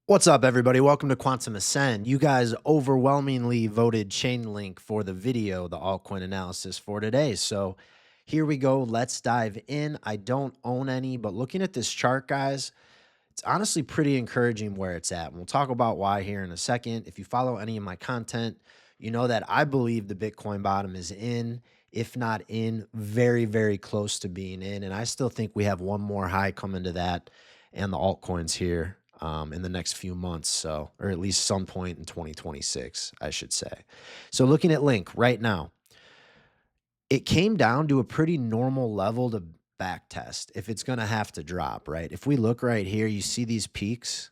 What's up, everybody? Welcome to Quantum Ascend. You guys overwhelmingly voted Chainlink for the video, the altcoin analysis for today. So here we go. Let's dive in. I don't own any, but looking at this chart, guys, it's honestly pretty encouraging where it's at. And we'll talk about why here in a second. If you follow any of my content, you know that I believe the Bitcoin bottom is in, if not in, very, very close to being in. And I still think we have one more high coming to that and the altcoins here in the next few months. So, or at least some point in 2026, I should say. So looking at Link right now, it came down to a pretty normal level to back test if it's going to have to drop, right? If we look right here, you see these peaks.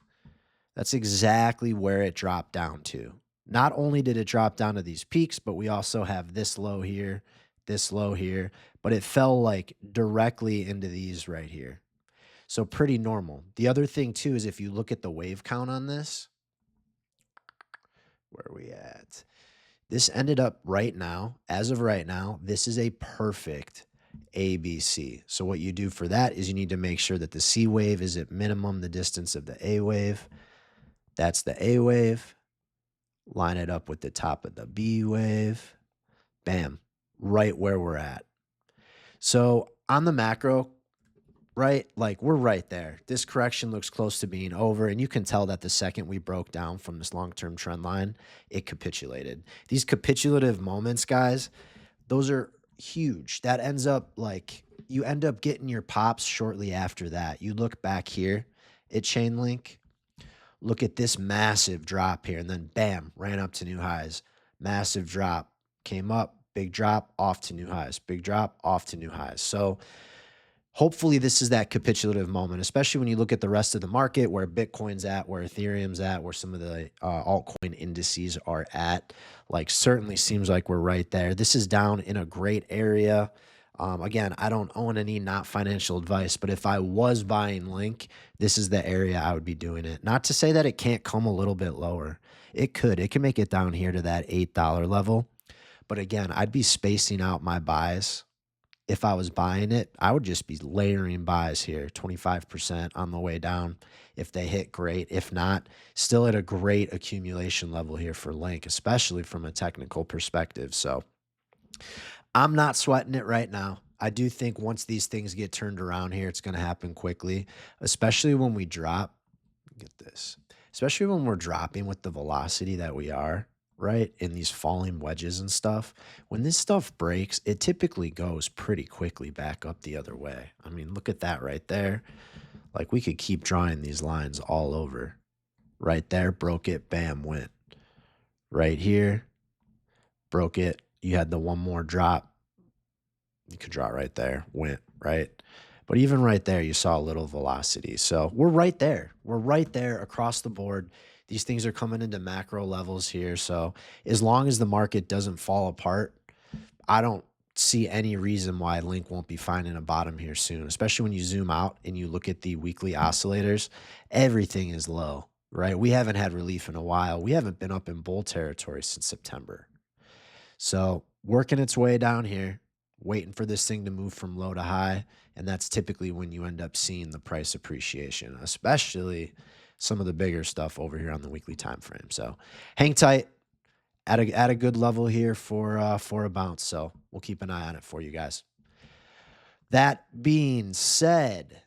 That's exactly where it dropped down to. Not only did it drop down to these peaks, but we also have this low here, but it fell like directly into these right here. So pretty normal. The other thing too is if you look at the wave count on this, where are we at? This ended up right now, as of right now, this is a perfect ABC. So what you do for that is you need to make sure that the C wave is at minimum the distance of the A wave. That's the A wave. Line it up with the top of the B wave. Bam, right where we're at. So on the macro, right, like we're right there. This correction looks close to being over, and you can tell that the second we broke down from this long-term trend line, it capitulated. These capitulative moments, guys, those are huge. That ends up like you end up getting your pops shortly after that. You look back here at Chainlink, look at this massive drop here, and then bam, ran up to new highs. Massive drop, came up, big drop, off to new highs, big drop, off to new highs. So hopefully this is that capitulative moment, especially when you look at the rest of the market, where Bitcoin's at, where Ethereum's at, where some of the altcoin indices are at. Like certainly seems like we're right there. This is down in a great area. Again, I don't own any, not financial advice, but if I was buying Link, this is the area I would be doing it. Not to say that it can't come a little bit lower. It could. It can make it down here to that $8 level. But again, I'd be spacing out my buys. If I was buying it, I would just be layering buys here, 25% on the way down. If they hit, great. If not, still at a great accumulation level here for Link, especially from a technical perspective. So I'm not sweating it right now. I do think once these things get turned around here, it's going to happen quickly, especially when we drop. Get this. Especially when we're dropping with the velocity that we are, right? In these falling wedges and stuff. When this stuff breaks, it typically goes pretty quickly back up the other way. I mean, look at that right there. Like we could keep drawing these lines all over. Right there, broke it, bam, went. Right here, broke it. You had the one more drop. You could draw right there, went, right? But even right there, you saw a little velocity. So we're right there. We're right there across the board. These things are coming into macro levels here. So as long as the market doesn't fall apart, I don't see any reason why Link won't be finding a bottom here soon, especially when you zoom out and you look at the weekly oscillators. Everything is low, right? We haven't had relief in a while. We haven't been up in bull territory since September. So working its way down here, waiting for this thing to move from low to high. And that's typically when you end up seeing the price appreciation, especially some of the bigger stuff over here on the weekly time frame. So hang tight at a good level here for a bounce. So we'll keep an eye on it for you guys. That being said,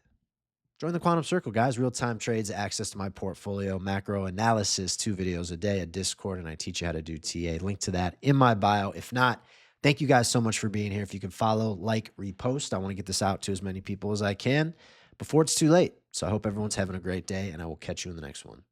join the Quantum Circle, guys. Real-time trades, access to my portfolio, macro analysis, 2 videos a day, a Discord, and I teach you how to do TA. Link to that in my bio. If not, thank you guys so much for being here. If you can follow, like, repost, I want to get this out to as many people as I can before it's too late. So I hope everyone's having a great day, and I will catch you in the next one.